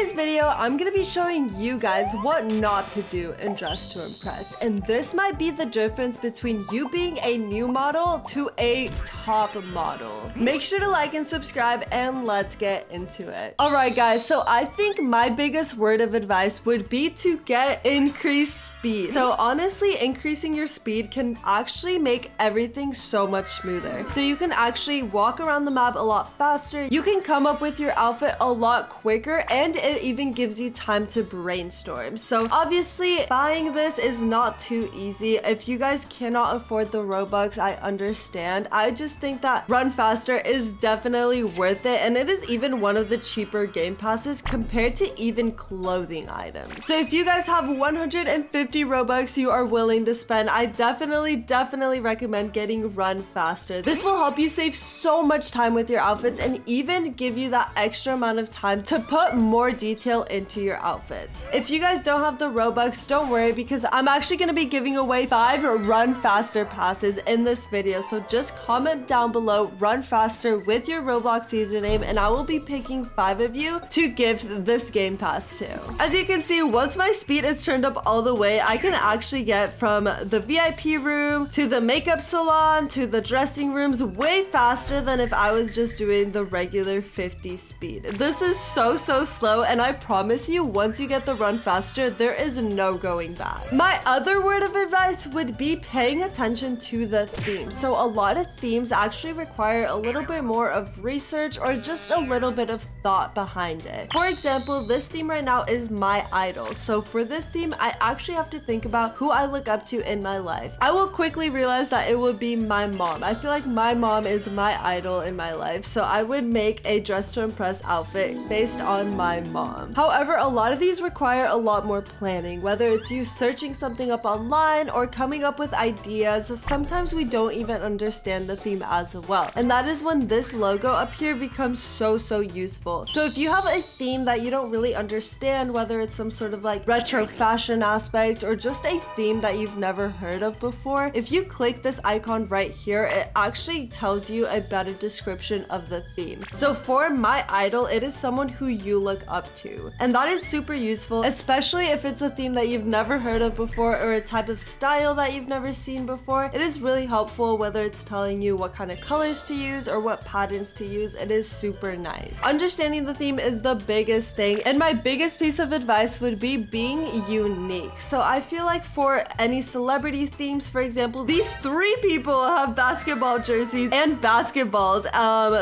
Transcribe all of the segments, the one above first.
today's video, I'm gonna be showing you guys what not to do in Dress to Impress. And this might be the difference between you being a new model to a top model. Make sure to like and subscribe and let's get into it. Alright guys, so I think my biggest word of advice would be to get increased speed. So honestly, increasing your speed can actually make everything so much smoother. So you can actually walk around the map a lot faster. You can come up with your outfit a lot quicker, and it even gives you time to brainstorm. So obviously buying this is not too easy. If you guys cannot afford the Robux, I understand. I just think that Run Faster is definitely worth it, and it is even one of the cheaper game passes compared to even clothing items. So if you guys have 150 Robux you are willing to spend, I definitely recommend getting Run Faster. This will help you save so much time with your outfits and even give you that extra amount of time to put more detail into your outfits. If you guys don't have the Robux, don't worry, because I'm actually going to be giving away 5 Run Faster passes in this video. So just comment down below Run Faster with your Roblox username and I will be picking 5 of you to give this game pass to. As you can see, once my speed is turned up all the way, I can actually get from the VIP room to the makeup salon to the dressing rooms way faster than if I was just doing the regular 50 speed. This is so slow, and I promise you, once you get the Run Faster, there is no going back. My other word of advice would be paying attention to the theme. So a lot of themes actually require a little bit more of research or just a little bit of thought behind it. For example, this theme right now is My Idol. So for this theme, I actually have to think about who I look up to in my life. I will quickly realize that it would be my mom. I feel like my mom is my idol in my life, so I would make a Dress to Impress outfit based on my mom. However, a lot of these require a lot more planning, whether it's you searching something up online or coming up with ideas. Sometimes we don't even understand the theme as well, and that is when this logo up here becomes so useful. So if you have a theme that you don't really understand, whether it's some sort of like retro fashion aspect or just a theme that you've never heard of before, if you click this icon right here, it actually tells you a better description of the theme. So for My Idol, it is someone who you look up to, and that is super useful, especially if it's a theme that you've never heard of before or a type of style that you've never seen before. It is really helpful, whether it's telling you what kind of colors to use or what patterns to use. It is super nice. Understanding the theme is the biggest thing, and my biggest piece of advice would be being unique. So I feel like for any celebrity themes, for example, these 3 people have basketball jerseys and basketballs.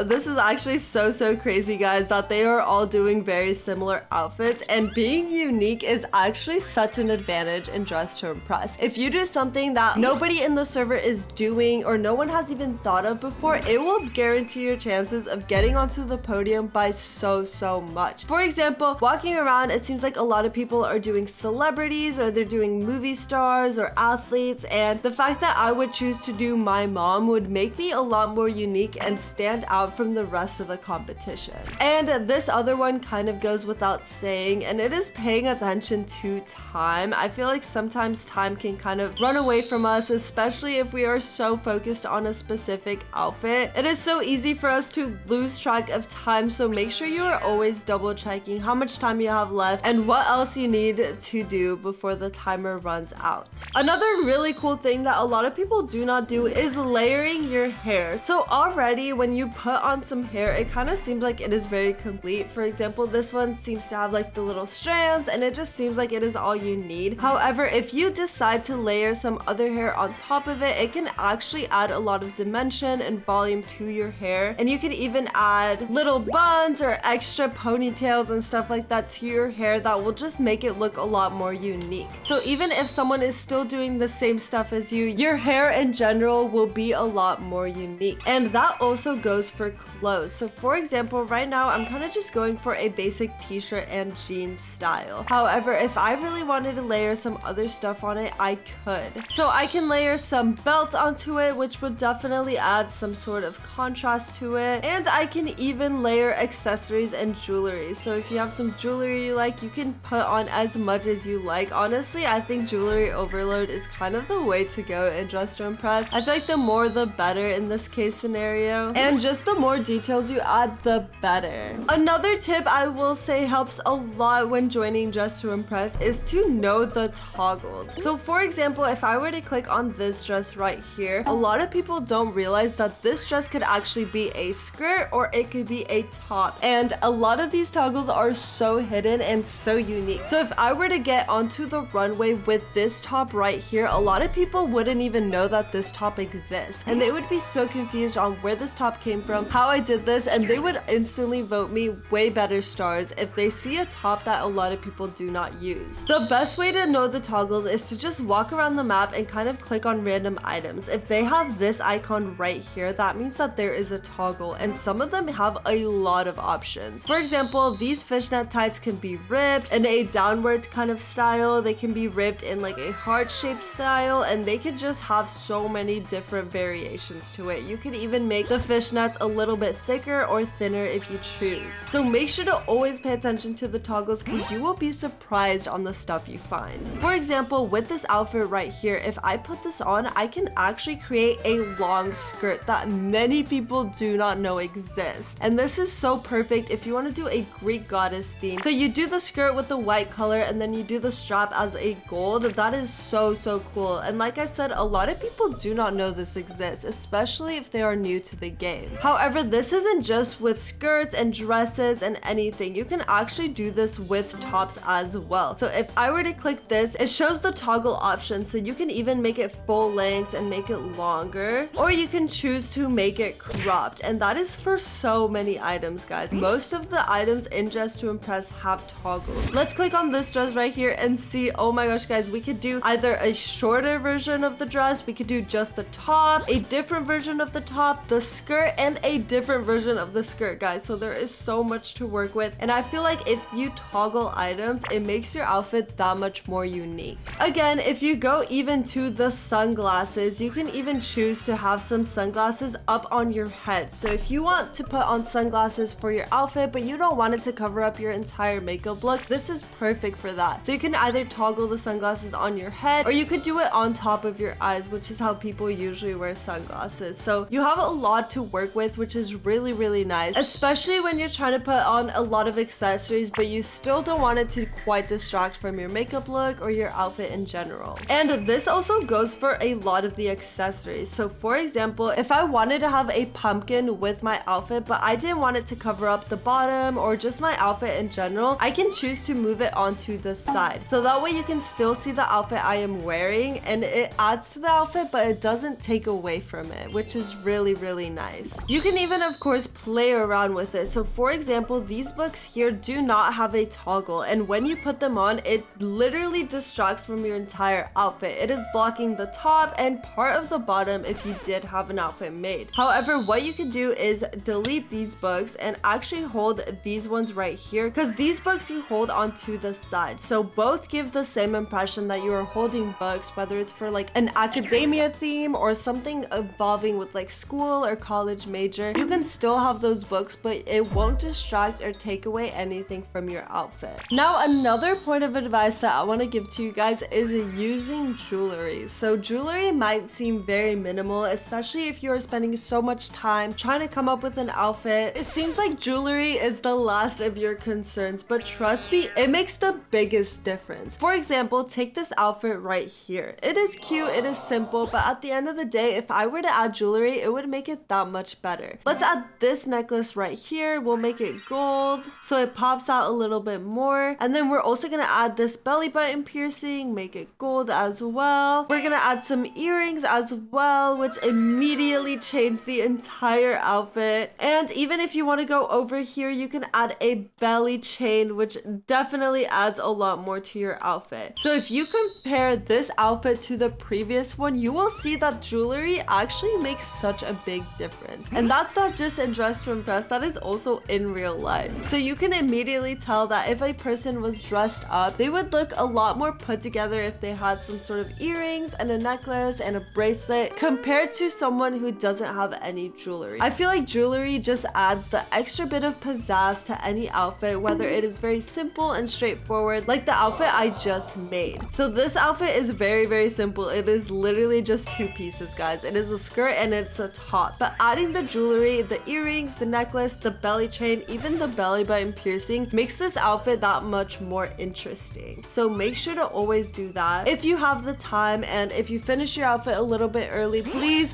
This is actually so crazy, guys, that they are all doing very similar outfits, and being unique is actually such an advantage in Dress to Impress. If you do something that nobody in the server is doing or no one has even thought of before, it will guarantee your chances of getting onto the podium by so much. For example, walking around, it seems like a lot of people are doing celebrities or they're doing movie stars or athletes, and the fact that I would choose to do my mom would make me a lot more unique and stand out from the rest of the competition. And this other one kind of goes without saying, and it is paying attention to time. I feel like sometimes time can kind of run away from us, especially if we are so focused on a specific outfit. It is so easy for us to lose track of time, so make sure you are always double checking how much time you have left and what else you need to do before the timer runs out. Another really cool thing that a lot of people do not do is layering your hair. So already when you put on some hair, it kind of seems like it is very complete. For example, this one seems to have like the little strands, and it just seems like it is all you need. However, if you decide to layer some other hair on top of it, it can actually add a lot of dimension and volume to your hair, and you can even add little buns or extra ponytails and stuff like that to your hair that will just make it look a lot more unique. So even if someone is still doing the same stuff as you, your hair in general will be a lot more unique. And that also goes for clothes. So for example, right now I'm kind of just going for a basic t-shirt and jeans style. However, if I really wanted to layer some other stuff on it, I could. So I can layer some belts onto it, which would definitely add some sort of contrast to it. And I can even layer accessories and jewelry. So if you have some jewelry you like, you can put on as much as you like. Honestly, I think jewelry overload is kind of the way to go in Dress to Impress. I feel like the more the better in this case scenario, and just the more details you add, the better. Another tip I will say say helps a lot when joining Dress to Impress is to know the toggles. So for example, if I were to click on this dress right here, a lot of people don't realize that this dress could actually be a skirt or it could be a top. And a lot of these toggles are so hidden and so unique. So if I were to get onto the runway with this top right here, a lot of people wouldn't even know that this top exists. And they would be so confused on where this top came from, how I did this, and they would instantly vote me way better stars if they see a top that a lot of people do not use. The best way to know the toggles is to just walk around the map and kind of click on random items. If they have this icon right here, that means that there is a toggle, and some of them have a lot of options. For example, these fishnet tights can be ripped in a downward kind of style, they can be ripped in like a heart-shaped style, and they could just have so many different variations to it. You could even make the fishnets a little bit thicker or thinner if you choose. So make sure to always pay attention to the toggles because you will be surprised on the stuff you find. For example, with this outfit right here, if I put this on, I can actually create a long skirt that many people do not know exists. And this is so perfect if you want to do a Greek goddess theme. So you do the skirt with the white color and then you do the strap as a gold. That is so cool. And like I said, a lot of people do not know this exists, especially if they are new to the game. However, this isn't just with skirts and dresses and anything. You can actually do this with tops as well. So if I were to click this, it shows the toggle option. So you can even make it full length and make it longer, or you can choose to make it cropped. And that is for so many items, guys. Most of the items in Dress to Impress have toggles. Let's click on this dress right here and see. Oh my gosh, guys, we could do either a shorter version of the dress, we could do just the top, a different version of the top, the skirt, and a different version of the skirt, guys. So there is so much to work with, and I feel like if you toggle items, it makes your outfit that much more unique. Again, if you go even to the sunglasses, you can even choose to have some sunglasses up on your head. So if you want to put on sunglasses for your outfit but you don't want it to cover up your entire makeup look, this is perfect for that. So you can either toggle the sunglasses on your head or you could do it on top of your eyes, which is how people usually wear sunglasses. So you have a lot to work with, which is really nice, especially when you're trying to put on a lot of accessories but you still don't want it to quite distract from your makeup look or your outfit in general. And this also goes for a lot of the accessories. So for example, if I wanted to have a pumpkin with my outfit but I didn't want it to cover up the bottom or just my outfit in general, I can choose to move it onto the side. So that way you can still see the outfit I am wearing, and it adds to the outfit but it doesn't take away from it, which is really nice. You can even of course play around with it. So for example, these books here do not have a toggle, and when you put them on, it literally distracts from your entire outfit. It is blocking the top and part of the bottom if you did have an outfit made. However, what you can do is delete these books and actually hold these ones right here, because these books you hold onto the side. So both give the same impression that you are holding books, whether it's for like an academia theme or something involving with like school or college major. You can still have those books, but it won't distract or take away anything from your outfit. Now, another point of advice that I want to give to you guys is using jewelry. So jewelry might seem very minimal, especially if you're spending so much time trying to come up with an outfit. It seems like jewelry is the last of your concerns, but trust me, it makes the biggest difference. For example, take this outfit right here. It is cute, it is simple, but at the end of the day, if I were to add jewelry, it would make it that much better. Let's add this necklace right here. We'll make it gold so it pops out a little bit more. And then we're also gonna add this belly button piercing, make it gold as well. We're gonna add some earrings as well, which immediately change the entire outfit. And even if you want to go over here, you can add a belly chain, which definitely adds a lot more to your outfit. So if you compare this outfit to the previous one, you will see that jewelry actually makes such a big difference. And that's not just in Dress to Impress, that is also in real life. So you can immediately tell that if a person was dressed up, they would look a lot more put together if they had some sort of earrings and a necklace and a bracelet compared to someone who doesn't have any jewelry. I feel like jewelry just adds the extra bit of pizzazz to any outfit, whether it is very simple and straightforward like the outfit I just made. So this outfit is very simple. It is literally just two pieces, guys. It is a skirt and it's a top, but adding the jewelry, the earrings, the necklace, the belly chain, even the belly button piercing makes this outfit that much more interesting. So make sure to always do that if you have the time, and if you finish your outfit a little bit early, please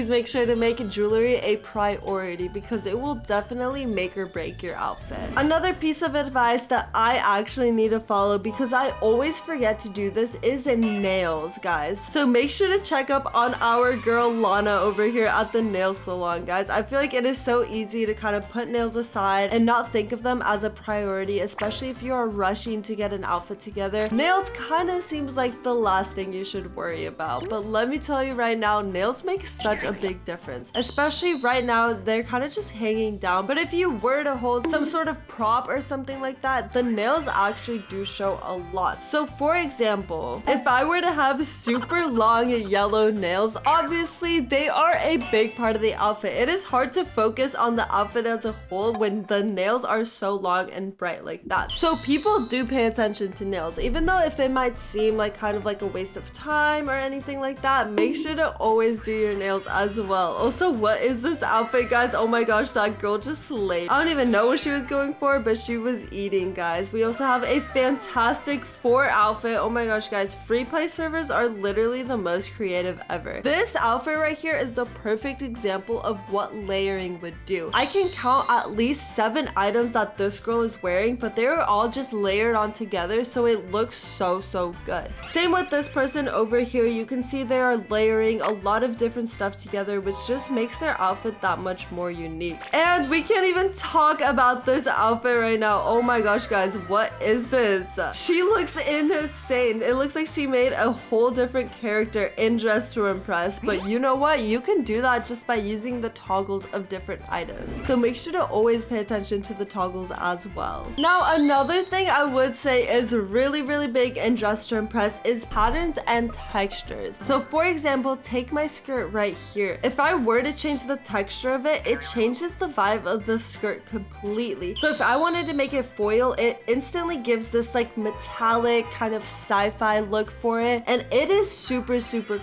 make sure to make jewelry a priority because it will definitely make or break your outfit. Another piece of advice that I actually need to follow because I always forget to do this is nails, guys. So make sure to check up on our girl Lana over here at the nail salon, guys. I feel like it is so easy to kind of put nails aside and not think of them as a priority, especially if you are rushing to get an outfit together. Nails kind of seems like the last thing you should worry about, but let me tell you right now, nails make such a big difference, especially right now they're kind of just hanging down. But if you were to hold some sort of prop or something like that, the nails actually do show a lot. So for example, if I were to have super long yellow nails, obviously they are a big part of the outfit. It is hard to focus on the outfit as a whole when the nails are so long and bright like that. So people do pay attention to nails, even though if it might seem like kind of like a waste of time or anything like that, make sure to always do your nails as well. Also, what is this outfit, guys? Oh my gosh, that girl just slayed. I don't even know what she was going for, but she was eating, guys. We also have a fantastic 4 outfit. Oh my gosh, guys, free play servers are literally the most creative ever. This outfit right here is the perfect example of what layering would do. I can count at least 7 items that this girl is wearing, but they're all just layered on together, so it looks so good. Same with this person over here. You can see they are layering a lot of different stuff together, which just makes their outfit that much more unique. And we can't even talk about this outfit right now. Oh my gosh, guys, what is this? She looks insane. It looks like she made a whole different character in Dress to Impress, but you know what? You can do that just by using the toggles of different items. So make sure to always pay attention to the toggles as well. Now, another thing I would say is really big in Dress to Impress is patterns and textures. So for example, take my skirt right here. If I were to change the texture of it, it changes the vibe of the skirt completely. So if I wanted to make it foil, it instantly gives this like metallic kind of sci-fi look for it, and it is super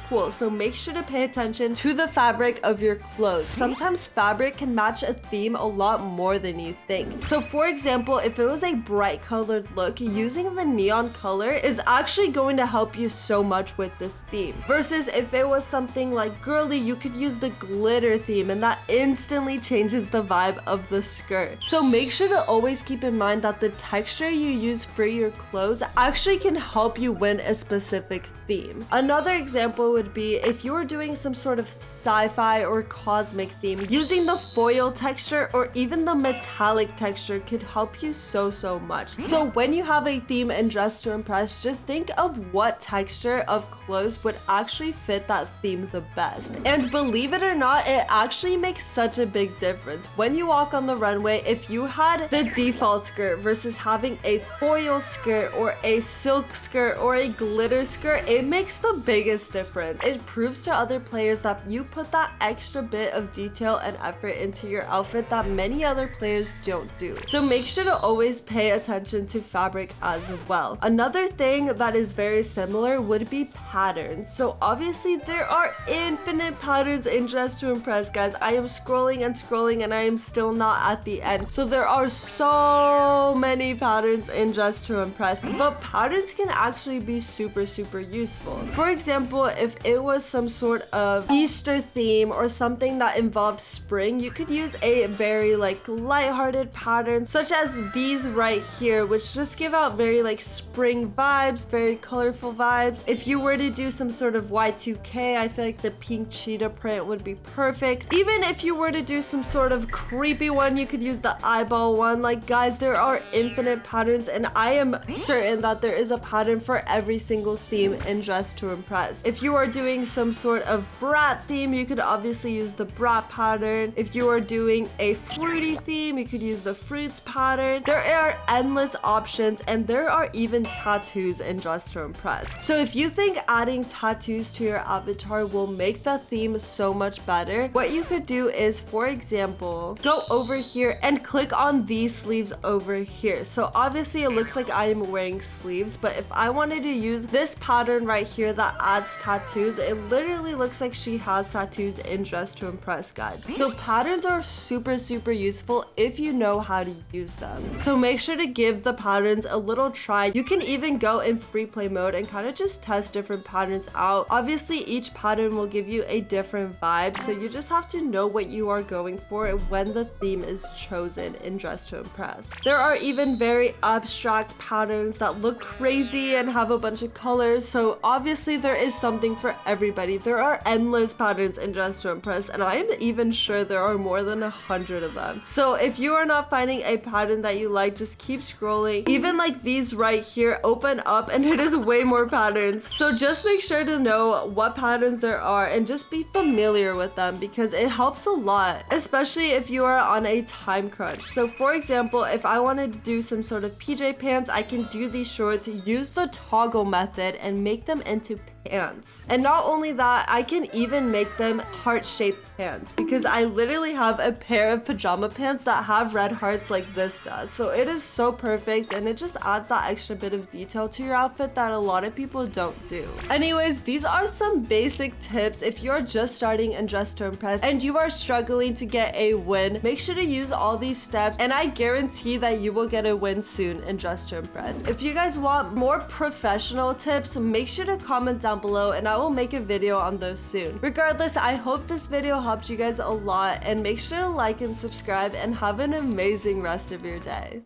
cool. So make sure to pay attention to the fabric of your clothes. Sometimes fabric can match a theme a lot more than you think. So for example, if it was a bright colored look, using the neon color is actually going to help you so much with this theme. Versus if it was something like girly, you could use the glitter theme, and that instantly changes the vibe of the skirt. So make sure to always keep in mind that the texture you use for your clothes actually can help you win a specific theme. Another example would be if you were doing some sort of sci-fi or cosmic theme, using the foil texture or even the metallic texture could help you so much. So when you have a theme in Dress to Impress, just think of what texture of clothes would actually fit that theme the best. And believe it or not, it actually makes such a big difference. When you walk on the runway, if you had the default skirt versus having a foil skirt or a silk skirt or a glitter skirt, it makes the biggest difference. It proves to other players that you put that extra bit of detail and effort into your outfit that many other players don't do. So make sure to always pay attention to fabric as well. Another thing that is very similar would be patterns. So obviously there are infinite patterns in Dress to Impress, guys. I am scrolling and I am still not at the end. So there are so many patterns in Dress to Impress, but patterns can actually be super useful. For example, if it was some sort of Easter theme or something that involved spring, you could use a very like lighthearted pattern such as these right here, which just give out very like spring vibes, very colorful vibes. If you were to do some sort of Y2K, I feel like the pink cheetah print would be perfect. Even if you were to do some sort of creepy one, you could use the eyeball one. Like, guys, there are infinite patterns, and I am certain that there is a pattern for every single theme in Dress to Impress. If you are doing some sort of brat theme, you could obviously use the brat pattern. If you are doing a fruity theme, you could use the fruits pattern. There are endless options, and there are even tattoos in Dress to Impress. So if you think adding tattoos to your avatar will make the theme so much better, what you could do is, for example, go over here and click on these sleeves over here. So obviously it looks like I am wearing sleeves, but if I wanted to use this pattern right here that adds tattoos, it literally looks like she has tattoos in Dress to Impress, guys. So patterns are super useful if you know how how to use them. So make sure to give the patterns a little try. You can even go in free play mode and kind of just test different patterns out. Obviously, each pattern will give you a different vibe, so you just have to know what you are going for when the theme is chosen in Dress to Impress. There are even very abstract patterns that look crazy and have a bunch of colors, so obviously there is something for everybody. There are endless patterns in Dress to Impress, and I am even sure there are more than 100 of them. So if you are not finding a pattern that you like, just keep scrolling. Even like these right here open up and it is way more patterns. So just make sure to know what patterns there are and just be familiar with them, because it helps a lot, especially if you are on a time crunch. So for example, if I wanted to do some sort of PJ pants, I can do these shorts, use the toggle method and make them into pants. And not only that, I can even make them heart-shaped pants, because I literally have a pair of pajama pants that have red hearts like this does. So it is so perfect, and it just adds that extra bit of detail to your outfit that a lot of people don't do. Anyways, these are some basic tips if you're just starting in Dress to Impress and you are struggling to get a win. Make sure to use all these steps, and I guarantee that you will get a win soon in Dress to Impress. If you guys want more professional tips, make sure to comment down below and I will make a video on those soon. Regardless, I hope this video helped you guys a lot, and make sure to like and subscribe and have an amazing rest of your day.